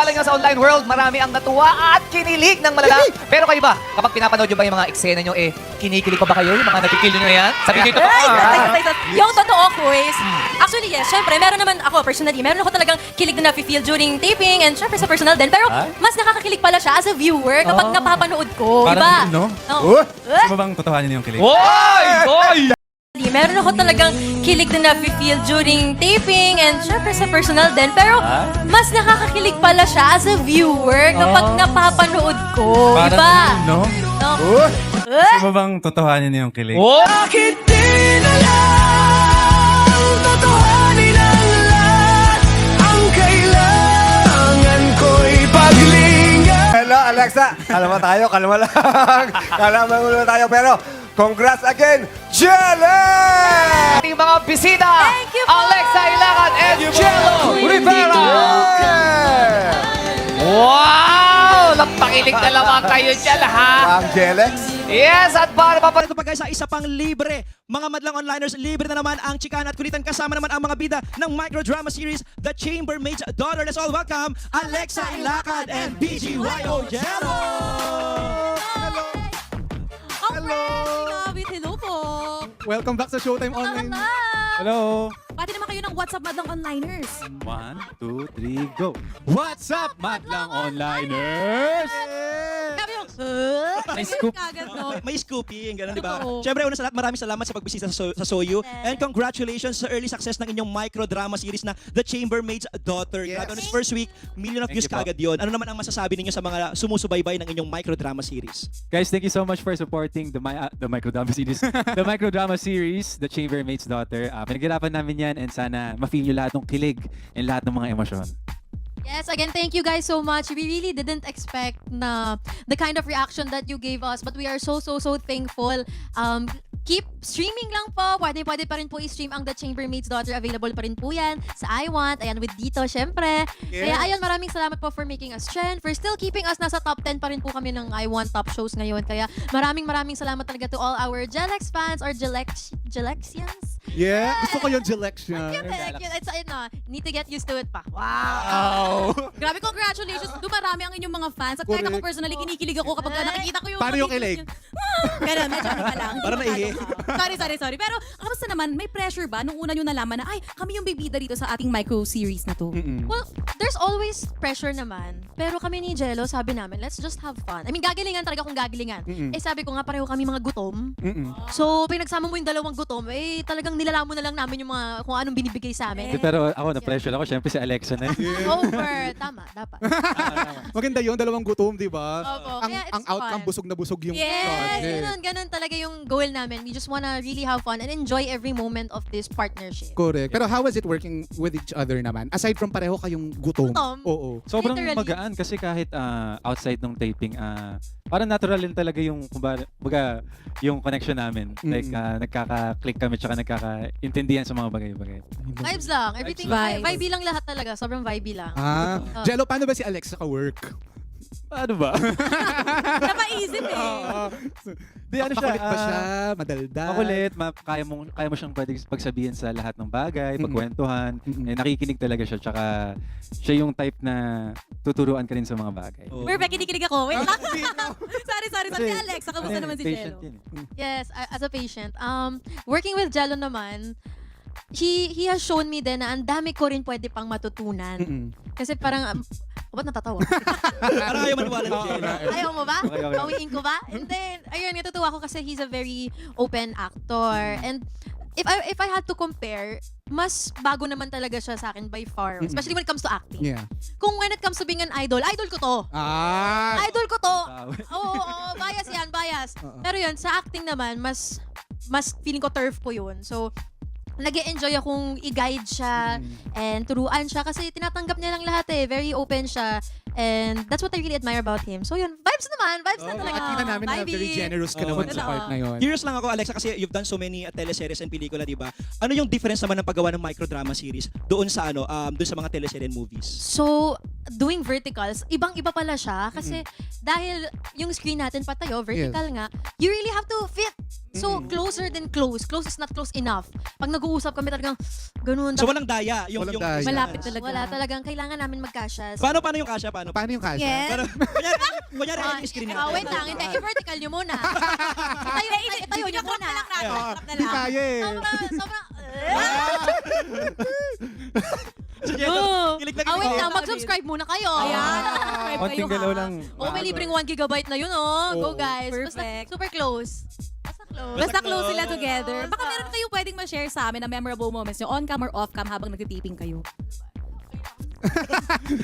Malay nyo sa online world, marami ang natuwa at kinilig ng malala. Pero kayo ba, kapag pinapanood nyo ba yung mga eksena nyo, kinikilig pa ba kayo? Yung mga nakikilig nyo yan? Sabi nyo ito Yung totoo, quiz. Actually, yes. Syempre, meron naman ako, personally, meron ako talagang kilig na nafe-feel during taping and syempre sa personal din. Pero mas nakakakilig pala siya as a viewer kapag napapanood ko. Parang, diba? no? Oo. Gusto mo bang totohanin yung kilig? Oy! Meron ako talagang kilig na nafe-feel during taping and syempre sa personal din. Pero mas nakakakilig pala siya as a viewer kapag napapanood ko. Parang, Diba? no? No? Gusto mo bang totohanin yung kilig? Bakit di na lang totohanin ang lahat? Ang kailangan ko'y paglingan. Hello, Alexa. Kalma tayo, kalma lang. Kalma muna tayo, pero congrats again, Jelly! Ating mga bisita, Thank you po! Alexa Ilacan and Jello Rivera. Wow! Napakilig na naman kayo dyan, ha? Ang Jelex. Yes, at para Ito pa guys, isa pang libre. Mga madlang onliners, libre na naman ang chikahan at kulitan. Kasama naman ang mga bida ng microdrama series, The Chambermaid's Daughter. Let's all welcome Alexa Ilacan and BGYO Jello! Hello! Hello po! Welcome back sa Showtime Online. Hello! Pati naman kayo ng WhatsApp Madlang Onliners. 1, 2, 3, go! What's up, Madlang Onliners? Sabi yung, May scoop. Kagad, no? May scooping, gano'n, di ba? Totoo. Siyempre, una sa lahat, maraming salamat sa pagbisita sa Soyu. And congratulations sa early success ng inyong microdrama series na The Chambermaid's Daughter. Yes. Grabe, on its first week, million of Thank views you po. kaagad yun. Ano naman ang masasabi ninyo sa mga sumusubaybay ng inyong microdrama series? Guys, thank you so much for supporting the microdrama series. The microdrama series, The Chambermaid's Daughter. Pinaghirapan namin yan and sana ma-feel nyo lahat ng kilig and lahat ng mga emosyon. Yes, again, thank you guys so much. We really didn't expect na the kind of reaction that you gave us, but we are so thankful. Keep streaming lang po. Pwede pa rin po i-stream ang The Chambermaid's Daughter. Available pa rin po yan sa I Want. Ayan, with Dito, syempre. Kaya ayun, maraming salamat po for making us trend. For still keeping us nasa top 10 pa rin po kami ng I Want top shows ngayon. Kaya maraming salamat talaga to all our Jelex fans or Jelexians. Yeah, gusto ko yung Jelexion. Cute eh, cute. It's, need to get used to it pa. Wow! Grabe, congratulations. Dumarami ang inyong mga fans. At kahit ako Correct. personally, kinikilig ako kapag nakikita ko yung... Paano yung kilig? Ganun, medyo ano ka lang. Hindi Parang naihi. Sorry. Pero, kamusta naman? May pressure ba nung una nyo nalaman na, ay, kami yung bibida dito sa ating micro-series na to? Well, there's always pressure naman. Pero kami ni Jello, sabi namin, let's just have fun. I mean, gagalingan talaga kung gagalingan. Sabi ko nga, pareho kami mga gutom. So, pinagsama mo yung dalawang gutom, talagang nilalamon na lang namin yung mga kung anong binibigay sa amin. Pero ako, na-pressure ako. Syempre si Alexa na yun. Over. Tama, dapat. Maganda yun, dalawang gutom, di ba? Opo, kaya it's Ang outcome, fun. busog na busog yung Yes, project. ganun talaga yung goal namin. We just wanna really have fun and enjoy every moment of this partnership. Correct. Pero how was it working with each other naman? Aside from pareho kayong gutom. Gutom? Oo. Sobrang Literally. magaan kasi kahit outside ng taping, parang natural din talaga yung kumbaga yung connection namin. Like nagkaka-click kami tsaka nagkaka-intindihan sa mga bagay-bagay. Vibes lang. Everything. Vibes. Vibey lang lahat talaga. Sobrang vibey lang. Jello, paano ba si Alexa ka-work? Ano ba? Napaisip eh. Di ano siya? Makulit ba siya? Madaldal? Makulit, kaya mo siyang pwede pagsabihin sa lahat ng bagay, pagkwentuhan. Nakikinig talaga siya, tsaka siya yung type na tuturuan ka rin sa mga bagay. Perfect, kinikilig ako. Wait lang. sorry. Si Alexa, kamusta naman si Patient Jello? yun eh. Yes, as a patient. Working with Jello naman, he has shown me din na ang dami ko rin pwede pang matutunan. Kasi parang, ba't natatawa? Parang ayaw maniwala ni Jello. Ayaw mo ba? Okay. Bawiin ko ba? And then, ayun, natutuwa ko kasi he's a very open actor. And if I had to compare, mas bago naman talaga siya sa akin by far. Especially when it comes to acting. Yeah. Kung when it comes to being an idol ko to. Idol ko to. Oo, bias yan, bias. Pero yun, sa acting naman, mas feeling ko turf ko yun. So, nag-e-enjoy akong i-guide siya and turuan siya kasi tinatanggap niya lang lahat eh. Very open siya. And that's what I really admire about him. So yun, vibes naman. Vibes na talaga. Nakita namin na Vibey. very generous ka naman sa Totoo. part na yun. Curious lang ako, Alexa, kasi you've done so many teleseries and pelikula, di ba? Ano yung difference naman ng paggawa ng microdrama series doon sa doon sa mga teleserye and movies? So, doing verticals, ibang-iba pala siya. Kasi dahil yung screen natin patayo, vertical nga, you really have to fit. So, closer than close. Close is not close enough. Pag nag-uusap kami talagang ganun. So walang daya. Walang daya. Malapit talaga. Wala talagang kailangan namin magkasya. Paano yung kasya? Paano? Paano yung kasya? Yes. Kunyari yung screen natin. Wait lang, hindi. I-vertical nyo muna. Itayo nyo muna. Hindi kaya eh. Sobrang, Sige, kilig na wait kilig. lang, mag-subscribe muna kayo. Ayan. Konting galaw lang. May libreng 1 gigabyte na yun, oh. Go, Oo. guys. Basta Perfect. super close. Basta close sila together. Baka meron kayong pwedeng ma-share sa amin na memorable moments nyo on-cam or off-cam habang nagtitiping kayo.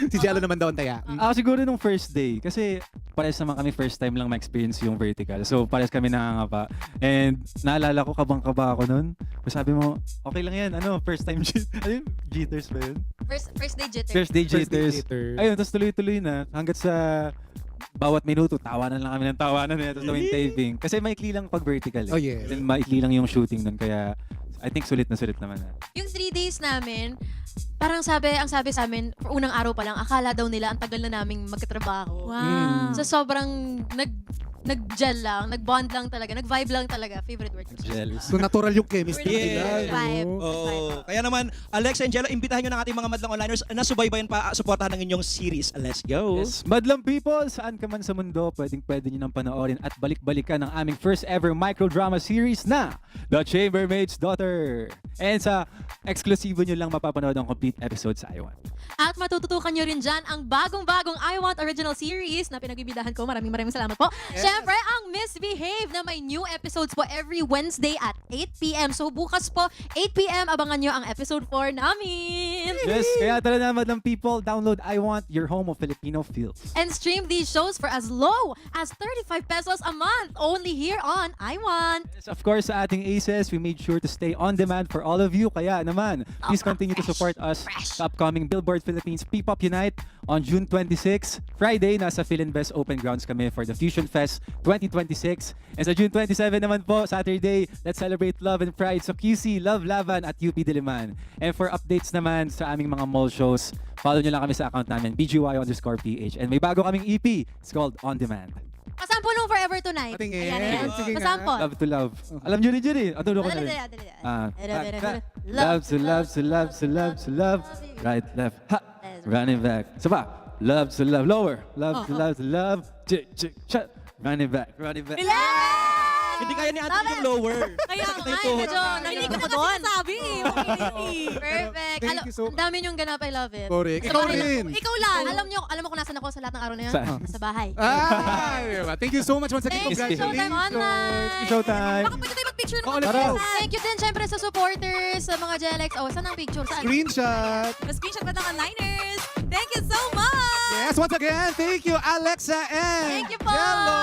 Si Jello naman daw ang taya. Siguro nung first day. Kasi pares naman kami first time lang ma-experience yung vertical. So pares kami nangangapa. And naalala ko, kabang-kaba ako nun. Sabi mo, okay lang yan. First time jitters ba yun? First day jitter. First day First day jitters. jitter. Ayun, tapos tuloy-tuloy na. Hanggat sa bawat minuto, tawanan lang kami ng tawanan. Tapos gawing taping. Kasi maikli lang pag vertical. Oh, yes. And maikli lang yung shooting nun. Kaya I think sulit na sulit naman. Yung 3 days namin, parang ang sabi sa amin, for unang araw pa lang, akala daw nila ang tagal na naming magkatrabaho. Wow. So sobrang nag-gel lang, nag-bond lang talaga, nag-vibe lang talaga. Favorite word ko. Jealous. So natural yung chemistry Yeah. nila. Vibe. no? Oh, kaya naman, Alexa and Jello, imbitahan nyo ng ating mga madlang onliners na subaybayan pa, supportahan ng inyong series. Let's go! Yes. Madlang people, saan ka man sa mundo, pwede nyo nang panoorin at balik-balikan ang aming first ever microdrama series na The Chambermaid's Daughter. And sa eksklusibo nyo lang mapapanood ang complete episode sa iWant. At matututukan nyo rin dyan ang bagong-bagong I Want Original Series na pinagbibidahan ko. Maraming salamat po. Siyempre, ang Misbehave na may new episodes po every Wednesday at 8 p.m. So bukas po, 8 p.m. abangan nyo ang episode 4 namin. Yes, kaya tara na madlang people, download iWant, your home of Filipino feels. And stream these shows for as low as 35 pesos a month. Only here on I Want. Yes, of course, sa ating ACES, we made sure to stay on demand for all of you. Kaya naman, please continue to support us sa upcoming Billboard Philippines P-Pop Unite on June 26. Friday, nasa Philinvest Open Grounds kami for the Fusion Fest 2026. And sa June 27 naman po, Saturday, let's celebrate love and pride sa QC, Love Laban at UP Diliman. And for updates naman sa aming mga mall shows, follow nyo lang kami sa account namin, BGY_PH. And may bago kaming EP, it's called On Demand. Pasampo nung Forever Tonight. Patingin. Ayan. Sige nga. Pasampo. Love to love. Alam nyo rin dyan eh. Ano ko na rin? Love to love to love to love to love. Right, left, ha. Running back. Saba. Love to love. Lower. Love to love to love. Chick, chick, chat. Running back. Running back. Hindi kaya ni Ate yung lower. Kaya Sakit na nga, yung tuhod. medyo narinig ko doon. Sabi Perfect. Thank you so- Ang dami niyong ganap. I love it. Correct. Sa Ikaw bahay lang. rin. Ikaw lang. Alam mo kung nasan ako sa lahat ng araw na yun? Saan? Sa bahay. Diba? Thank you so much once again. Thanks, Congratulations. Showtime Online. Showtime. Baka pwede tayo mag-picture Oo, naman. let's Tara. go. Thank you din syempre sa supporters, sa mga Jelex. Oh, saan ang picture? Saan? Screenshot. Screenshot pa ng onliners. Thank you so much! Yes, once again, thank you, Alexa and Thank you po. Jello.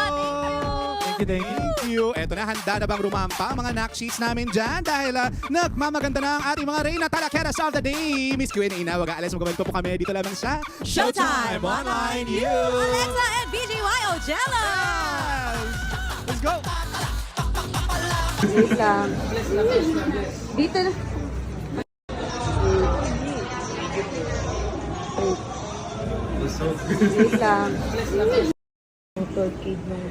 Thank you, thank you. Thank you. Eto na, handa na bang rumampa ang mga knocksheets namin dyan dahil nagmamaganda na ang ating mga Reyna Talakeras of the Day. Miss Q&A na, wag-aalas magkomento po kami dito lamang sa Showtime Online You. Alexa and BGYO Jello! Let's go. Wait lang. Dito na. Wait lang. Motorcade ng